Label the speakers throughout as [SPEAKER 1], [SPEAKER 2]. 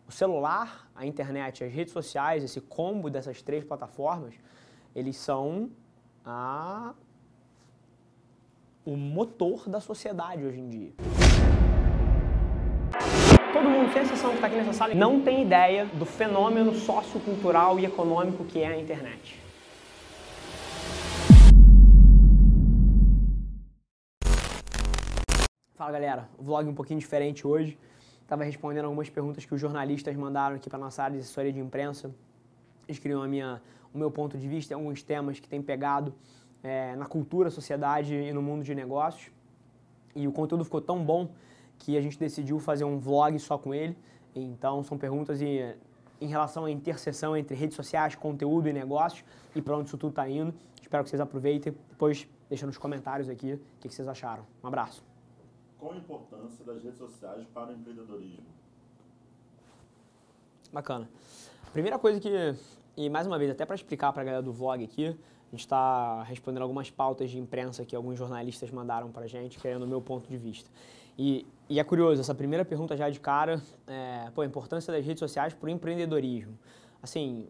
[SPEAKER 1] O celular, a internet, as redes sociais, esse combo dessas três plataformas, eles são o motor da sociedade hoje em dia. Todo mundo, sem exceção que está aqui nessa sala, não tem ideia do fenômeno sociocultural e econômico que é a internet. Fala galera, vlog um pouquinho diferente hoje. Estava respondendo algumas perguntas que os jornalistas mandaram aqui para a nossa área de assessoria de imprensa. Eles queriam o meu ponto de vista em alguns temas que têm pegado na cultura, sociedade e no mundo de negócios. E o conteúdo ficou tão bom que a gente decidiu fazer um vlog só com ele. Então são perguntas em relação à interseção entre redes sociais, conteúdo e negócios e para onde isso tudo está indo. Espero que vocês aproveitem. Depois deixa nos comentários aqui o que vocês acharam. Um abraço.
[SPEAKER 2] Qual a importância das redes sociais para o empreendedorismo?
[SPEAKER 1] Bacana. Primeira coisa e mais uma vez, até para explicar para a galera do vlog aqui, a gente está respondendo algumas pautas de imprensa que alguns jornalistas mandaram para a gente, querendo o meu ponto de vista. E é curioso, essa primeira pergunta já de cara, a importância das redes sociais para o empreendedorismo. Assim,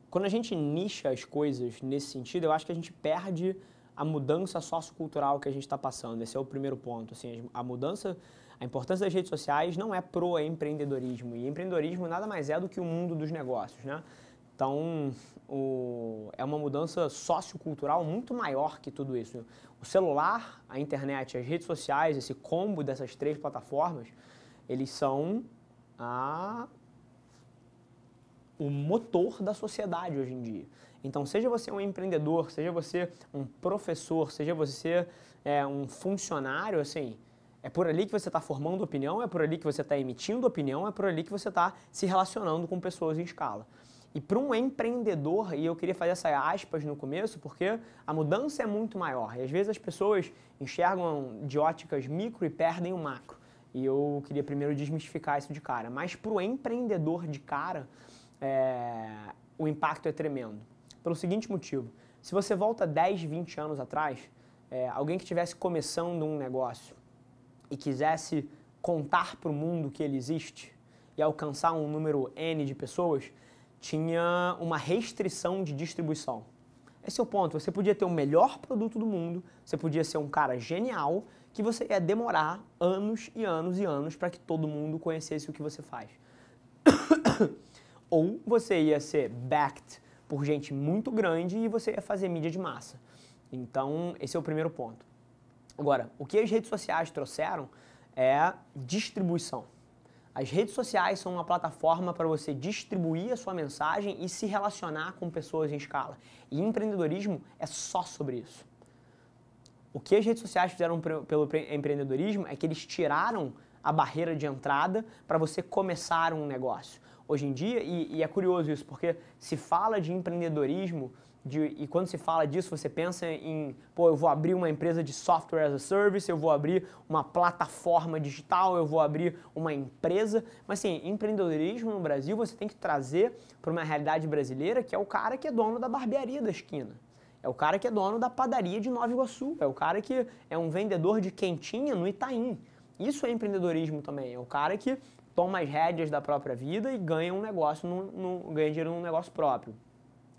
[SPEAKER 1] quando a gente nicha as coisas nesse sentido, eu acho que a gente perde a mudança sociocultural que a gente está passando. Esse é o primeiro ponto. Assim, a importância das redes sociais não é pro empreendedorismo. E empreendedorismo nada mais é do que o mundo dos negócios, né? Então, é uma mudança sociocultural muito maior que tudo isso. O celular, a internet, as redes sociais, esse combo dessas três plataformas, eles são o motor da sociedade hoje em dia. Então, seja você um empreendedor, seja você um professor, seja você um funcionário, assim, é por ali que você está formando opinião, é por ali que você está emitindo opinião, é por ali que você está se relacionando com pessoas em escala. E para um empreendedor, e eu queria fazer essa aspas no começo, porque a mudança é muito maior. E às vezes as pessoas enxergam de óticas micro e perdem o macro. E eu queria primeiro desmistificar isso de cara. Mas para o empreendedor de cara, o impacto é tremendo. Pelo seguinte motivo, se você volta 10, 20 anos atrás, alguém que estivesse começando um negócio e quisesse contar para o mundo que ele existe e alcançar um número N de pessoas, tinha uma restrição de distribuição. Esse é o ponto, você podia ter o melhor produto do mundo, você podia ser um cara genial, que você ia demorar anos e anos e anos para que todo mundo conhecesse o que você faz. Ou você ia ser backed por gente muito grande e você ia fazer mídia de massa. Então, esse é o primeiro ponto. Agora, o que as redes sociais trouxeram é distribuição. As redes sociais são uma plataforma para você distribuir a sua mensagem e se relacionar com pessoas em escala. E empreendedorismo é só sobre isso. O que as redes sociais fizeram pelo empreendedorismo é que eles tiraram a barreira de entrada para você começar um negócio. Hoje em dia, e é curioso isso, porque se fala de empreendedorismo, e quando se fala disso, você pensa em, eu vou abrir uma empresa de software as a service, eu vou abrir uma plataforma digital, eu vou abrir uma empresa. Mas assim, empreendedorismo no Brasil você tem que trazer para uma realidade brasileira que é o cara que é dono da barbearia da esquina. É o cara que é dono da padaria de Nova Iguaçu. É o cara que é um vendedor de quentinha no Itaim. Isso é empreendedorismo também. É o cara que toma as rédeas da própria vida e ganha um negócio, ganha dinheiro num negócio próprio.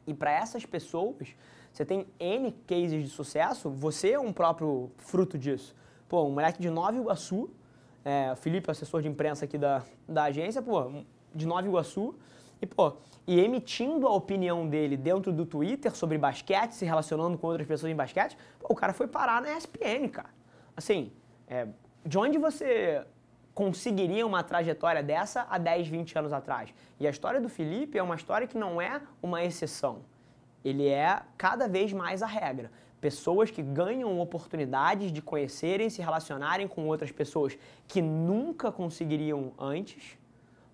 [SPEAKER 1] E para essas pessoas, você tem N cases de sucesso, você é um próprio fruto disso. Um moleque de Nova Iguaçu, o Felipe, assessor de imprensa aqui da agência, de Nova Iguaçu, e emitindo a opinião dele dentro do Twitter sobre basquete, se relacionando com outras pessoas em basquete, o cara foi parar na ESPN, cara. Assim, de onde você conseguiria uma trajetória dessa há 10, 20 anos atrás? E a história do Felipe é uma história que não é uma exceção. Ele é cada vez mais a regra. Pessoas que ganham oportunidades de conhecerem, se relacionarem com outras pessoas que nunca conseguiriam antes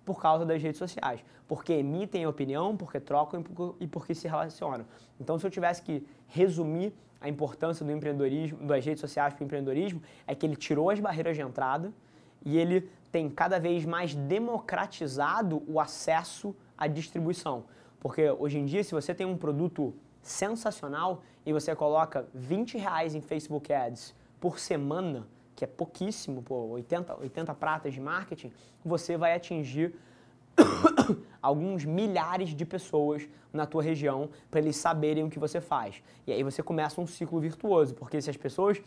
[SPEAKER 1] por causa das redes sociais. Porque emitem opinião, porque trocam e porque se relacionam. Então, se eu tivesse que resumir a importância do empreendedorismo, das redes sociais para o empreendedorismo, é que ele tirou as barreiras de entrada e ele tem cada vez mais democratizado o acesso à distribuição. Porque hoje em dia, se você tem um produto sensacional e você coloca R$20 em Facebook Ads por semana, que é pouquíssimo, 80 pratas de marketing, você vai atingir alguns milhares de pessoas na tua região para eles saberem o que você faz. E aí você começa um ciclo virtuoso, porque se as pessoas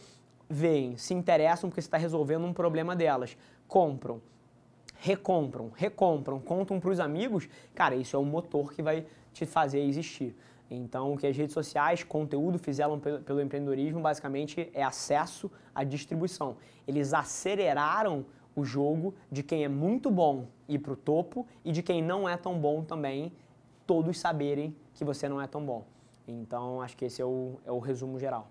[SPEAKER 1] veem, se interessam porque você está resolvendo um problema delas, compram, recompram, contam para os amigos, cara, isso é o motor que vai te fazer existir. Então, o que as redes sociais, conteúdo fizeram pelo empreendedorismo, basicamente é acesso à distribuição. Eles aceleraram o jogo de quem é muito bom ir para o topo e de quem não é tão bom também, todos saberem que você não é tão bom. Então, acho que esse é o resumo geral.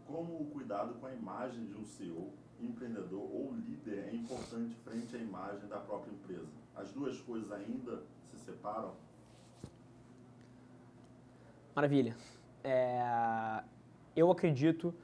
[SPEAKER 2] Como o cuidado com a imagem de um CEO, empreendedor ou líder é importante frente à imagem da própria empresa? As duas coisas ainda se separam?
[SPEAKER 1] Maravilha. Eu acredito...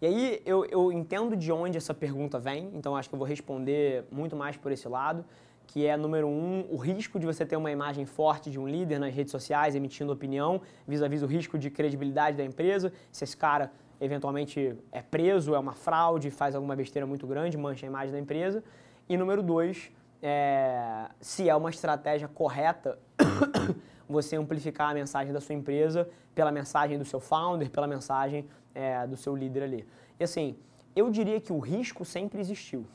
[SPEAKER 1] E aí eu entendo de onde essa pergunta vem, então acho que eu vou responder muito mais por esse lado, que é, número 1, o risco de você ter uma imagem forte de um líder nas redes sociais, emitindo opinião, vis-a-vis o risco de credibilidade da empresa, se esse cara eventualmente é preso, é uma fraude, faz alguma besteira muito grande, mancha a imagem da empresa. E número 2, se é uma estratégia correta você amplificar a mensagem da sua empresa pela mensagem do seu founder, pela mensagem do seu líder ali. E assim, eu diria que o risco sempre existiu.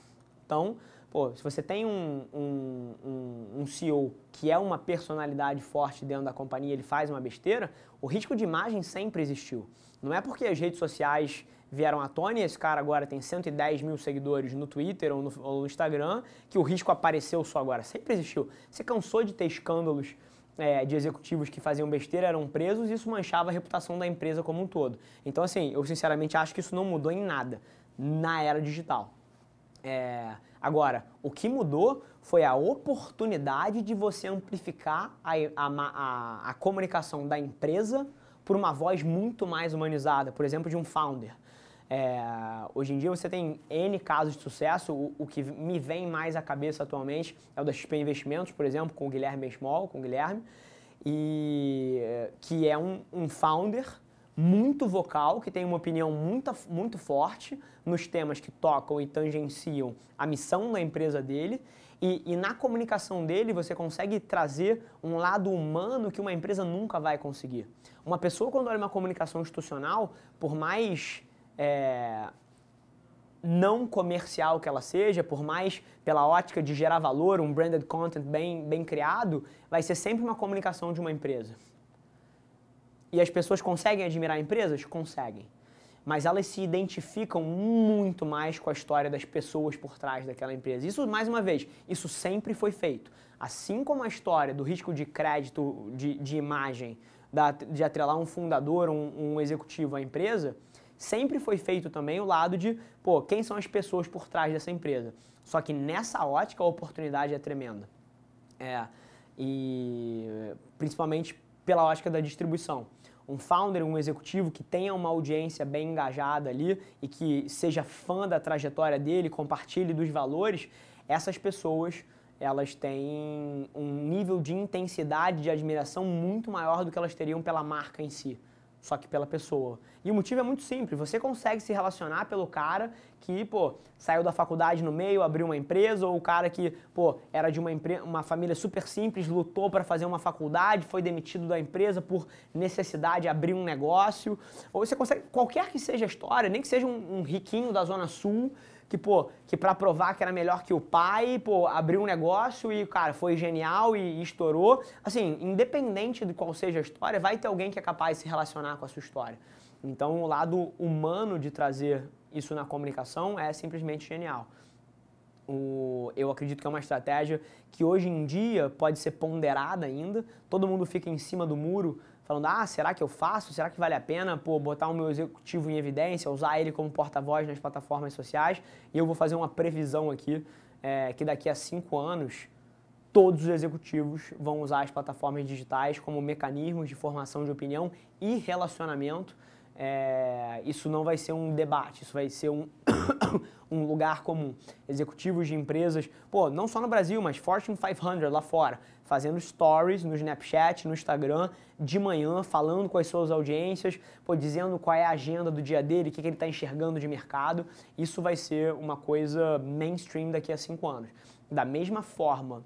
[SPEAKER 1] Então, pô, se você tem um CEO que é uma personalidade forte dentro da companhia, ele faz uma besteira, o risco de imagem sempre existiu. Não é porque as redes sociais vieram à tona e esse cara agora tem 110 mil seguidores no Twitter ou no Instagram, que o risco apareceu só agora. Sempre existiu. Você cansou de ter escândalos de executivos que faziam besteira, eram presos, e isso manchava a reputação da empresa como um todo. Então, assim, eu sinceramente acho que isso não mudou em nada na era digital. Agora, o que mudou foi a oportunidade de você amplificar a comunicação da empresa por uma voz muito mais humanizada, por exemplo, de um founder. Hoje em dia você tem N casos de sucesso, o que me vem mais à cabeça atualmente é o da XP Investimentos, por exemplo, com o Guilherme Benchimol, que é um founder muito vocal, que tem uma opinião muito forte nos temas que tocam e tangenciam a missão da empresa dele, e na comunicação dele você consegue trazer um lado humano que uma empresa nunca vai conseguir. Uma pessoa, quando olha uma comunicação institucional, por mais não comercial que ela seja, por mais pela ótica de gerar valor, um branded content bem criado, vai ser sempre uma comunicação de uma empresa. E as pessoas conseguem admirar empresas? Conseguem. Mas elas se identificam muito mais com a história das pessoas por trás daquela empresa. Isso, mais uma vez, isso sempre foi feito. Assim como a história do risco de crédito, de imagem, de atrelar um fundador, um executivo à empresa, sempre foi feito também o lado de, pô, quem são as pessoas por trás dessa empresa? Só que nessa ótica a oportunidade é tremenda. E principalmente pela ótica da distribuição. Um founder, um executivo que tenha uma audiência bem engajada ali e que seja fã da trajetória dele, compartilhe dos valores, essas pessoas, elas têm um nível de intensidade, de admiração muito maior do que elas teriam pela marca em si, só que pela pessoa. E o motivo é muito simples, você consegue se relacionar pelo cara que, pô, saiu da faculdade no meio, abriu uma empresa, ou o cara que, pô, era de uma família super simples, lutou para fazer uma faculdade, foi demitido da empresa por necessidade de abrir um negócio. Ou você consegue, qualquer que seja a história, nem que seja um riquinho da Zona Sul, que para provar que era melhor que o pai, pô, abriu um negócio e, cara, foi genial e estourou. Assim, independente de qual seja a história, vai ter alguém que é capaz de se relacionar com a sua história. Então, o lado humano de trazer isso na comunicação é simplesmente genial. Eu acredito que é uma estratégia que hoje em dia pode ser ponderada ainda. Todo mundo fica em cima do muro falando, será que eu faço? Será que vale a pena, pô, botar o meu executivo em evidência, usar ele como porta-voz nas plataformas sociais? E eu vou fazer uma previsão aqui, que daqui a 5 anos, todos os executivos vão usar as plataformas digitais como mecanismos de formação de opinião e relacionamento isso não vai ser um debate, isso vai ser um lugar comum. Executivos de empresas, pô, não só no Brasil, mas Fortune 500 lá fora, fazendo stories no Snapchat, no Instagram, de manhã, falando com as suas audiências, pô, dizendo qual é a agenda do dia dele, o que ele está enxergando de mercado. Isso vai ser uma coisa mainstream daqui a 5 anos. Da mesma forma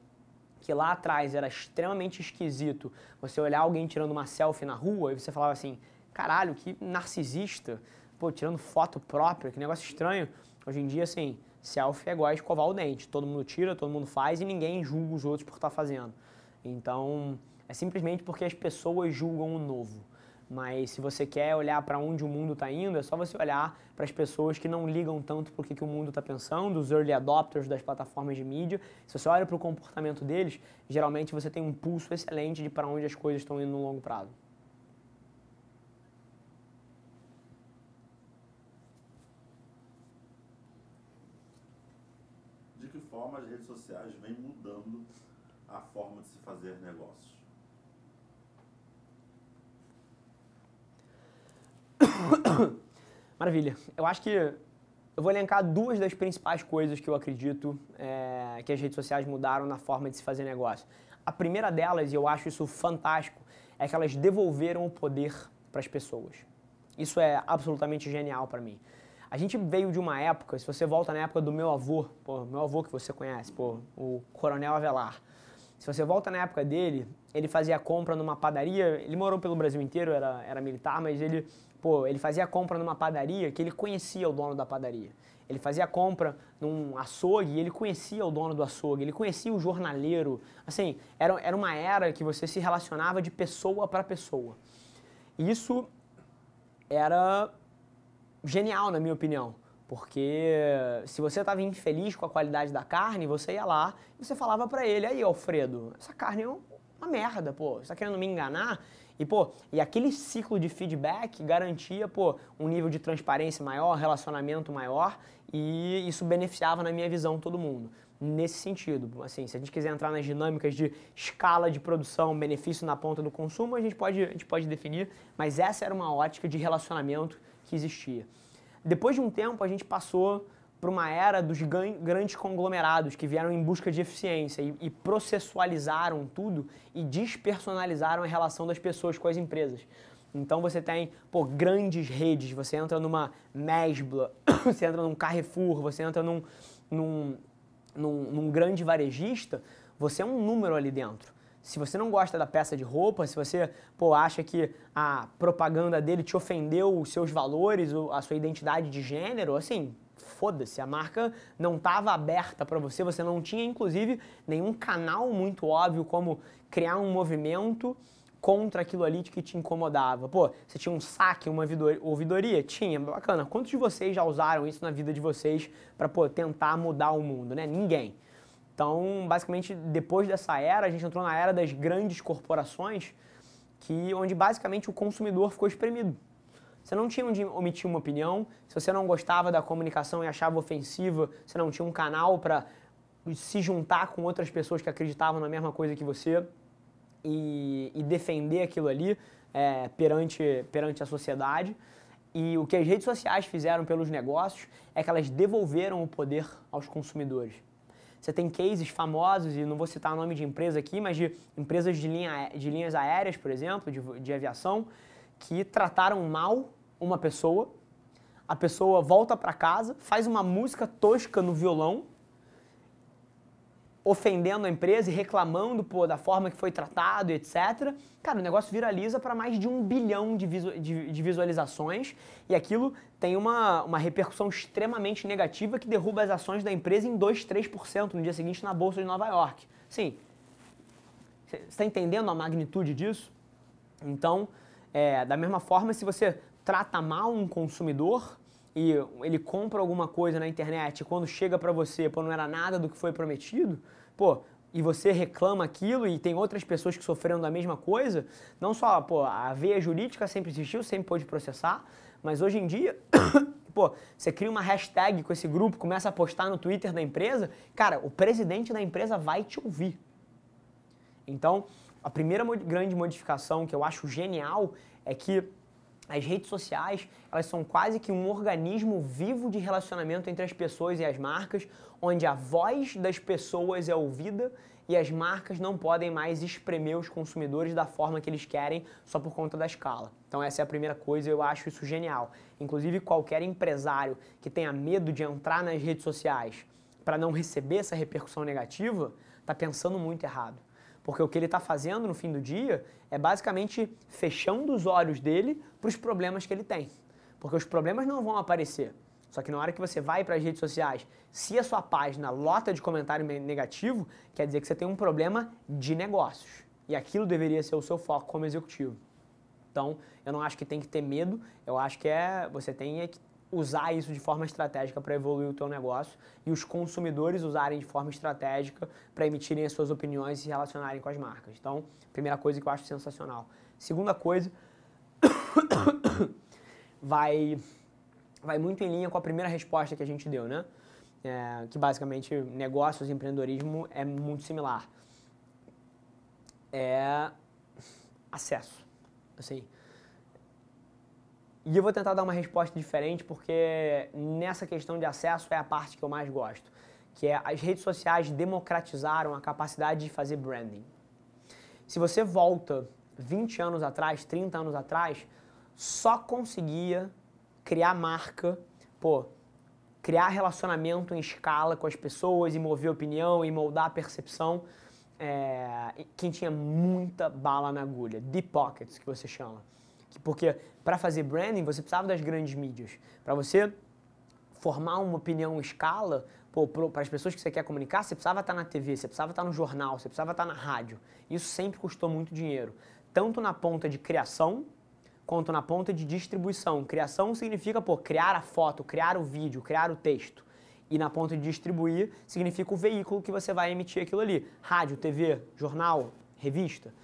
[SPEAKER 1] que lá atrás era extremamente esquisito você olhar alguém tirando uma selfie na rua e você falava assim, caralho, que narcisista, pô, tirando foto própria, que negócio estranho. Hoje em dia, assim, selfie é igual a escovar o dente. Todo mundo tira, todo mundo faz e ninguém julga os outros por estar fazendo. Então, é simplesmente porque as pessoas julgam o novo. Mas se você quer olhar para onde o mundo está indo, é só você olhar para as pessoas que não ligam tanto por que o mundo está pensando, os early adopters das plataformas de mídia. Se você olha para o comportamento deles, geralmente você tem um pulso excelente de para onde as coisas estão indo no longo prazo.
[SPEAKER 2] De que forma as redes sociais vêm mudando a forma de se fazer negócios?
[SPEAKER 1] Maravilha. Eu acho que eu vou elencar 2 das principais coisas que eu acredito que as redes sociais mudaram na forma de se fazer negócio. A primeira delas, e eu acho isso fantástico, é que elas devolveram o poder para as pessoas. Isso é absolutamente genial para mim. A gente veio de uma época, se você volta na época do meu avô que você conhece, o Coronel Avelar. Se você volta na época dele, ele fazia compra numa padaria, ele morou pelo Brasil inteiro, era militar, mas ele fazia compra numa padaria que ele conhecia o dono da padaria. Ele fazia compra num açougue e ele conhecia o dono do açougue, ele conhecia o jornaleiro. Assim, era uma era que você se relacionava de pessoa para pessoa. E isso era genial, na minha opinião, porque se você estava infeliz com a qualidade da carne, você ia lá e você falava para ele, aí Alfredo, essa carne é uma merda, pô, você está querendo me enganar? E aquele ciclo de feedback garantia, um nível de transparência maior, relacionamento maior, e isso beneficiava, na minha visão, todo mundo. Nesse sentido, assim, se a gente quiser entrar nas dinâmicas de escala de produção, benefício na ponta do consumo, a gente pode definir, mas essa era uma ótica de relacionamento que existia. Depois de um tempo, a gente passou para uma era dos grandes conglomerados que vieram em busca de eficiência e processualizaram tudo e despersonalizaram a relação das pessoas com as empresas. Então você tem grandes redes, você entra numa Mesbla, você entra num Carrefour, você entra num grande varejista, você é um número ali dentro. Se você não gosta da peça de roupa, se você acha que a propaganda dele te ofendeu os seus valores, a sua identidade de gênero, assim, foda-se, a marca não estava aberta para você, você não tinha, inclusive, nenhum canal muito óbvio como criar um movimento contra aquilo ali que te incomodava. Você tinha um saque, uma ouvidoria? Tinha, bacana. Quantos de vocês já usaram isso na vida de vocês para tentar mudar o mundo, né? Ninguém. Então, basicamente, depois dessa era, a gente entrou na era das grandes corporações, onde basicamente o consumidor ficou espremido. Você não tinha onde omitir uma opinião, se você não gostava da comunicação e achava ofensiva, você não tinha um canal para se juntar com outras pessoas que acreditavam na mesma coisa que você e defender aquilo ali perante a sociedade. E o que as redes sociais fizeram pelos negócios é que elas devolveram o poder aos consumidores. Você tem cases famosos, e não vou citar o nome de empresa aqui, mas de empresas de linhas aéreas, por exemplo, de aviação, que trataram mal uma pessoa, a pessoa volta para casa, faz uma música tosca no violão, ofendendo a empresa e reclamando da forma que foi tratado, etc. Cara, o negócio viraliza para mais de 1 bilhão de visualizações e aquilo tem uma repercussão extremamente negativa que derruba as ações da empresa em 2, 3% no dia seguinte na Bolsa de Nova York. Sim, você está entendendo a magnitude disso? Então, da mesma forma, se você trata mal um consumidor e ele compra alguma coisa na internet e quando chega para você, não era nada do que foi prometido, e você reclama aquilo e tem outras pessoas que sofreram da mesma coisa, não só, a veia jurídica sempre existiu, sempre pôde processar, mas hoje em dia, você cria uma hashtag com esse grupo, começa a postar no Twitter da empresa, cara, o presidente da empresa vai te ouvir. Então, a primeira grande modificação que eu acho genial é que as redes sociais, elas são quase que um organismo vivo de relacionamento entre as pessoas e as marcas, onde a voz das pessoas é ouvida e as marcas não podem mais espremer os consumidores da forma que eles querem só por conta da escala. Então essa é a primeira coisa, eu acho isso genial. Inclusive qualquer empresário que tenha medo de entrar nas redes sociais para não receber essa repercussão negativa, está pensando muito errado. Porque o que ele está fazendo no fim do dia é basicamente fechando os olhos dele para os problemas que ele tem. Porque os problemas não vão aparecer. Só que na hora que você vai para as redes sociais, se a sua página lota de comentário negativo, quer dizer que você tem um problema de negócios. E aquilo deveria ser o seu foco como executivo. Então, eu não acho que tem que ter medo, eu acho que você tem que usar isso de forma estratégica para evoluir o teu negócio e os consumidores usarem de forma estratégica para emitirem as suas opiniões e se relacionarem com as marcas. Então, primeira coisa que eu acho sensacional. Segunda coisa, vai muito em linha com a primeira resposta que a gente deu, né? Que basicamente negócios e empreendedorismo é muito similar. É acesso, assim. E eu vou tentar dar uma resposta diferente porque nessa questão de acesso é a parte que eu mais gosto, que é as redes sociais democratizaram a capacidade de fazer branding. Se você volta 20 anos atrás, 30 anos atrás, só conseguia criar marca, criar relacionamento em escala com as pessoas e mover opinião e moldar a percepção, quem tinha muita bala na agulha, deep pockets que você chama. Porque para fazer branding você precisava das grandes mídias. Para você formar uma opinião em escala, para as pessoas que você quer comunicar, você precisava estar na TV, você precisava estar no jornal, você precisava estar na rádio. Isso sempre custou muito dinheiro. Tanto na ponta de criação, quanto na ponta de distribuição. Criação significa, criar a foto, criar o vídeo, criar o texto. E na ponta de distribuir significa o veículo que você vai emitir aquilo ali. Rádio, TV, jornal, revista.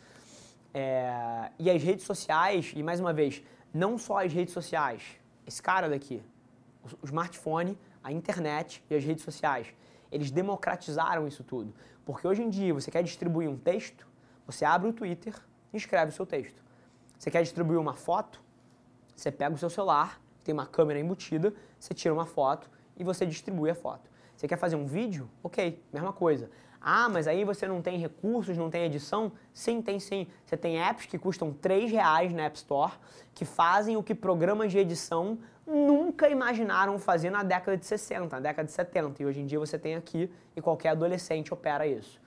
[SPEAKER 1] E as redes sociais, e mais uma vez, não só as redes sociais, esse cara daqui, o smartphone, a internet e as redes sociais, eles democratizaram isso tudo. Porque hoje em dia você quer distribuir um texto, você abre o Twitter e escreve o seu texto. Você quer distribuir uma foto, você pega o seu celular, tem uma câmera embutida, você tira uma foto e você distribui a foto. Você quer fazer um vídeo? Ok, mesma coisa. Ah, mas aí você não tem recursos, não tem edição? Sim, tem sim. Você tem apps que custam R$3 na App Store, que fazem o que programas de edição nunca imaginaram fazer na década de 60, na década de 70. E hoje em dia você tem aqui e qualquer adolescente opera isso.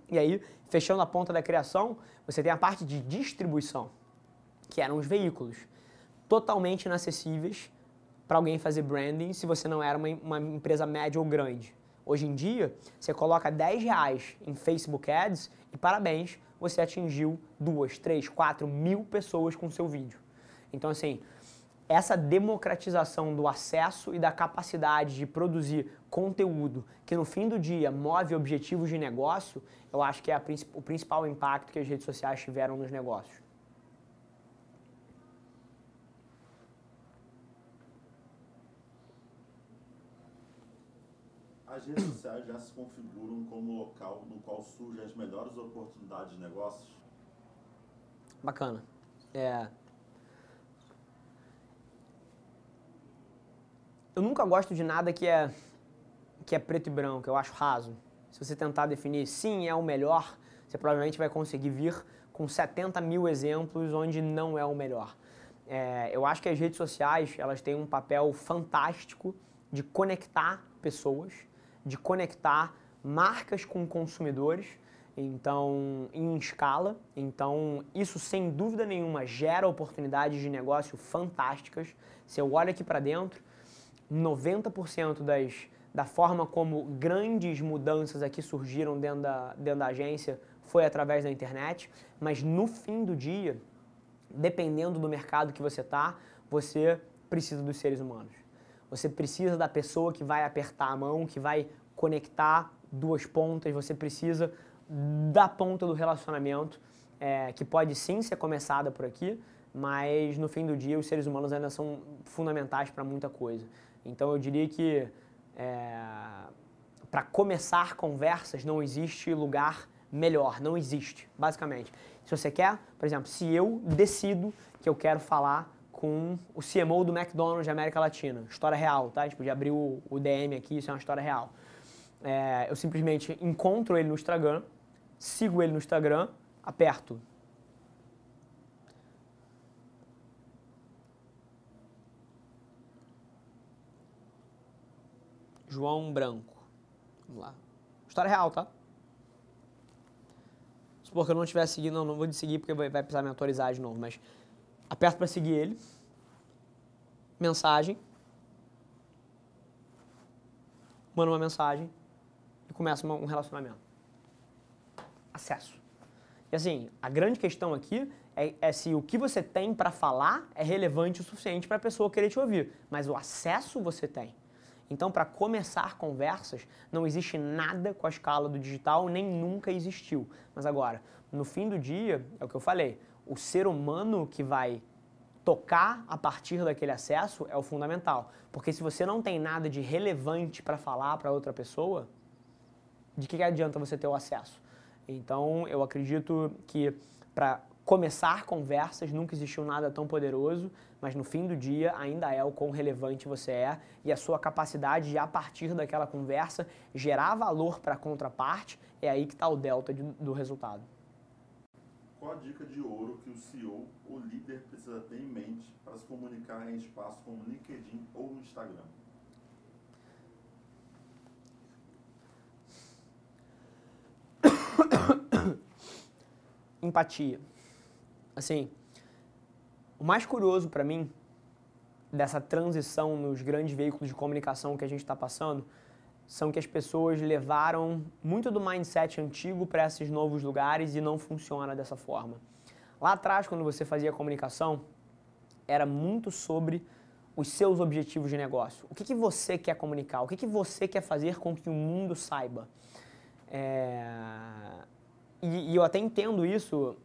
[SPEAKER 1] E aí, fechando a ponta da criação, você tem a parte de distribuição, que eram os veículos, totalmente inacessíveis para alguém fazer branding se você não era uma empresa média ou grande. Hoje em dia, você coloca R$10 em Facebook Ads e parabéns, você atingiu 2, 3, 4 mil pessoas com o seu vídeo. Então, assim, essa democratização do acesso e da capacidade de produzir conteúdo que no fim do dia move objetivos de negócio, eu acho que é o principal impacto que as redes sociais tiveram nos negócios.
[SPEAKER 2] As redes sociais já se configuram como local no qual surgem as melhores oportunidades de negócios?
[SPEAKER 1] Bacana. Eu nunca gosto de nada que é preto e branco, eu acho raso. Se você tentar definir sim é o melhor, você provavelmente vai conseguir vir com 70 mil exemplos onde não é o melhor. Eu acho que as redes sociais elas têm um papel fantástico de conectar pessoas, de conectar marcas com consumidores, então em escala. Então isso sem dúvida nenhuma gera oportunidades de negócio fantásticas. Se eu olho aqui para dentro, 90% da forma como grandes mudanças aqui surgiram dentro da agência foi através da internet, mas no fim do dia, dependendo do mercado que você está, você precisa dos seres humanos. Você precisa da pessoa que vai apertar a mão, que vai conectar duas pontas, você precisa da ponta do relacionamento, que pode sim ser começada por aqui, mas no fim do dia os seres humanos ainda são fundamentais para muita coisa. Então eu diria que para começar conversas não existe lugar melhor, não existe, basicamente. Se você quer, por exemplo, se eu decido que eu quero falar com o CMO do McDonald's da América Latina, história real, tá? A gente podia abrir o DM aqui, isso é uma história real. Eu simplesmente encontro ele no Instagram, sigo ele no Instagram, aperto João Branco. Vamos lá. História real, tá? Supor que eu não estiver seguindo, não vou seguir porque vai precisar me atualizar de novo, mas aperto para seguir ele. Mensagem. Mando uma mensagem e começa um relacionamento. Acesso. E assim, a grande questão aqui é se o que você tem para falar é relevante o suficiente para a pessoa querer te ouvir, mas o acesso você tem. Então, para começar conversas, não existe nada com a escala do digital, nem nunca existiu. Mas agora, no fim do dia, é o que eu falei, o ser humano que vai tocar a partir daquele acesso é o fundamental. Porque se você não tem nada de relevante para falar para outra pessoa, de que adianta você ter o acesso? Então, eu acredito que para começar conversas nunca existiu nada tão poderoso, mas no fim do dia ainda é o quão relevante você é e a sua capacidade de, a partir daquela conversa, gerar valor para a contraparte, é aí que está o delta do resultado.
[SPEAKER 2] Qual a dica de ouro que o CEO ou líder precisa ter em mente para se comunicar em espaços como LinkedIn ou no Instagram?
[SPEAKER 1] Empatia. Assim, o mais curioso para mim dessa transição nos grandes veículos de comunicação que a gente está passando são que as pessoas levaram muito do mindset antigo para esses novos lugares e não funciona dessa forma. Lá atrás, quando você fazia comunicação, era muito sobre os seus objetivos de negócio. O que você quer comunicar? O que você quer fazer com que o mundo saiba? E eu até entendo isso,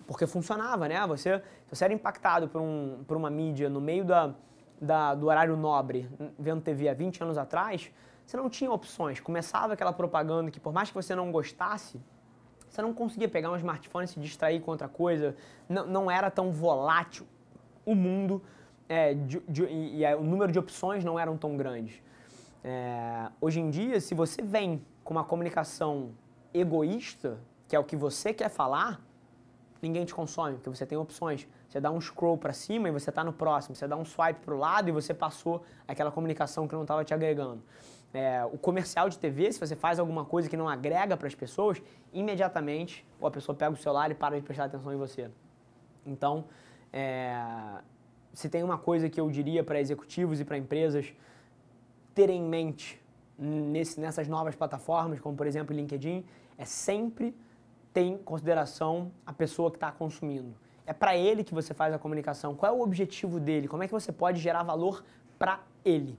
[SPEAKER 1] porque funcionava, né? Se você era impactado por uma mídia no meio do horário nobre, vendo TV há 20 anos atrás, você não tinha opções. Começava aquela propaganda que, por mais que você não gostasse, você não conseguia pegar um smartphone e se distrair com outra coisa. Não era tão volátil o mundo e o número de opções não eram tão grandes. Hoje em dia, se você vem com uma comunicação egoísta, que é o que você quer falar, ninguém te consome, porque você tem opções. Você dá um scroll para cima e você está no próximo. Você dá um swipe para o lado e você passou aquela comunicação que não estava te agregando. O comercial de TV, se você faz alguma coisa que não agrega para as pessoas, imediatamente a pessoa pega o celular e para de prestar atenção em você. Então, se tem uma coisa que eu diria para executivos e para empresas terem em mente nessas novas plataformas, como por exemplo o LinkedIn, é sempre ter em consideração a pessoa que está consumindo. É para ele que você faz a comunicação. Qual é o objetivo dele? Como é que você pode gerar valor para ele?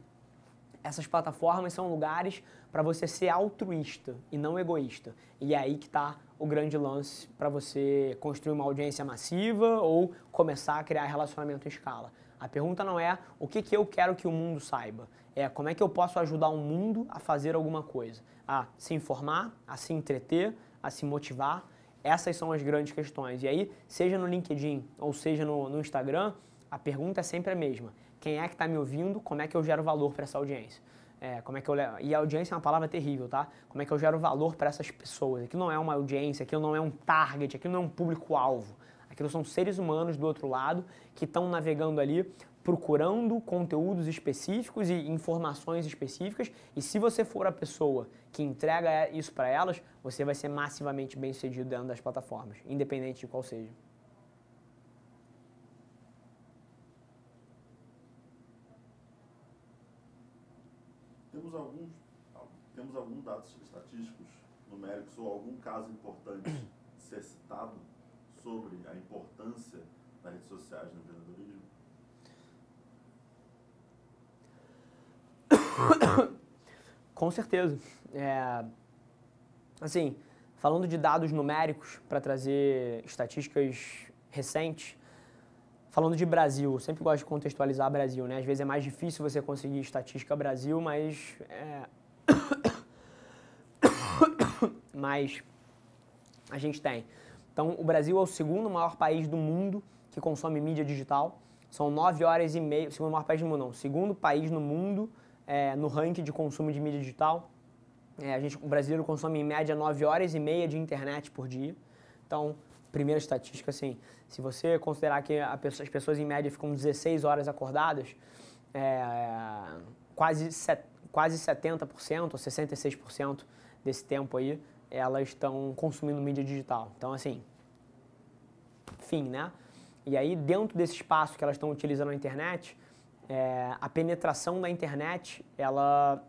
[SPEAKER 1] Essas plataformas são lugares para você ser altruísta e não egoísta. E é aí que está o grande lance para você construir uma audiência massiva ou começar a criar relacionamento em escala. A pergunta não é o que eu quero que o mundo saiba. É como é que eu posso ajudar o mundo a fazer alguma coisa. A se informar, a se entreter, a se motivar. Essas são as grandes questões. E aí, seja no LinkedIn ou seja no Instagram, a pergunta é sempre a mesma. Quem é que está me ouvindo? Como é que eu gero valor para essa audiência? E a audiência é uma palavra terrível, tá? Como é que eu gero valor para essas pessoas? Aquilo não é uma audiência, aquilo não é um target, aquilo não é um público-alvo. Aquilo são seres humanos do outro lado que estão navegando ali, procurando conteúdos específicos e informações específicas. E se você for a pessoa que entrega isso para elas, você vai ser massivamente bem-sucedido dentro das plataformas, independente de qual seja.
[SPEAKER 2] Temos alguns dados estatísticos, numéricos ou algum caso importante de ser citado sobre a importância das redes sociais no empreendedorismo?
[SPEAKER 1] Com certeza. Assim, falando de dados numéricos, para trazer estatísticas recentes, falando de Brasil, eu sempre gosto de contextualizar Brasil, né? Às vezes é mais difícil você conseguir estatística Brasil, mas a gente tem. Então, o Brasil é o segundo maior país do mundo que consome mídia digital. São 9 horas e meia, segundo maior país do mundo não, segundo país no mundo no ranking de consumo de mídia digital. O brasileiro consome em média 9 horas e meia de internet por dia. Então, primeira estatística, assim, se você considerar que as pessoas em média ficam 16 horas acordadas, quase 70% ou 66% desse tempo aí, elas estão consumindo mídia digital. Então, assim, fim, né? E aí, dentro desse espaço que elas estão utilizando a internet, a penetração da internet, ela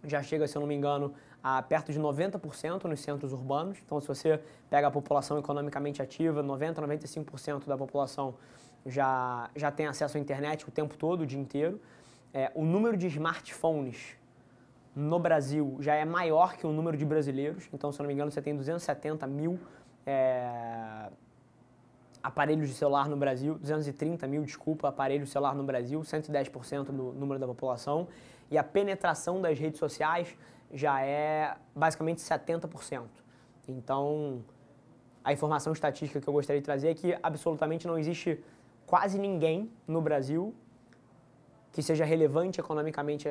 [SPEAKER 1] já chega, se eu não me engano, a perto de 90% nos centros urbanos. Então, se você pega a população economicamente ativa, 90%, 95% da população já tem acesso à internet o tempo todo, o dia inteiro. O número de smartphones no Brasil já é maior que o número de brasileiros. Então, se eu não me engano, você tem 270 mil aparelhos de celular no Brasil, 230 mil, desculpa, aparelhos de celular no Brasil, 110% do número da população. E a penetração das redes sociais já é basicamente 70%. Então, a informação estatística que eu gostaria de trazer é que absolutamente não existe quase ninguém no Brasil que seja relevante economicamente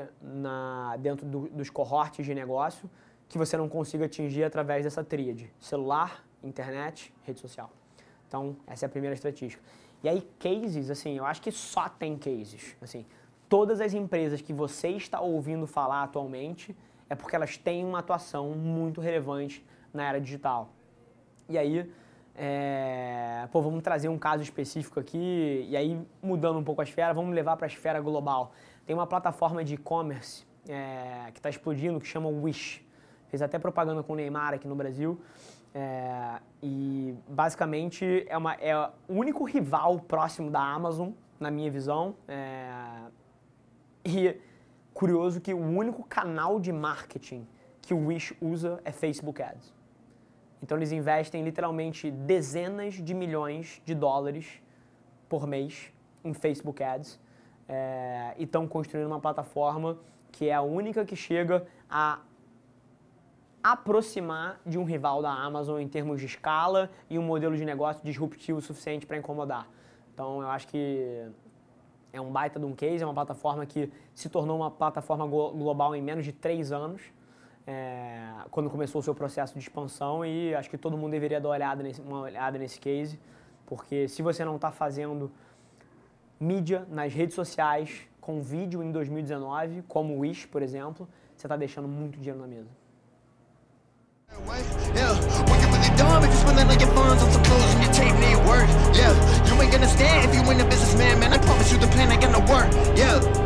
[SPEAKER 1] dentro dos cohortes de negócio que você não consiga atingir através dessa tríade: celular, internet, rede social. Então, essa é a primeira estatística. E aí, cases, assim, eu acho que só tem cases. Assim, todas as empresas que você está ouvindo falar atualmente é porque elas têm uma atuação muito relevante na era digital. E aí, vamos trazer um caso específico aqui, e aí, mudando um pouco a esfera, vamos levar para a esfera global. Tem uma plataforma de e-commerce que está explodindo, que chama Wish. Fez até propaganda com o Neymar aqui no Brasil. E basicamente é o único rival próximo da Amazon, na minha visão. E curioso que o único canal de marketing que o Wish usa é Facebook Ads. Então eles investem literalmente dezenas de milhões de dólares por mês em Facebook Ads e estão construindo uma plataforma que é a única que chega a aproximar de um rival da Amazon em termos de escala e um modelo de negócio disruptivo suficiente para incomodar. Então, eu acho que é um baita de um case, é uma plataforma que se tornou uma plataforma global em menos de 3 anos, quando começou o seu processo de expansão, e acho que todo mundo deveria dar uma olhada nesse case, porque se você não está fazendo mídia nas redes sociais com vídeo em 2019, como o Wish, por exemplo, você está deixando muito dinheiro na mesa.
[SPEAKER 3] Yeah, when you really dumb, if you're spending all your funds on some clothes and your tape need work. Yeah, you ain't gonna stand if you ain't a businessman, man. I promise you the plan ain't gonna work. Yeah.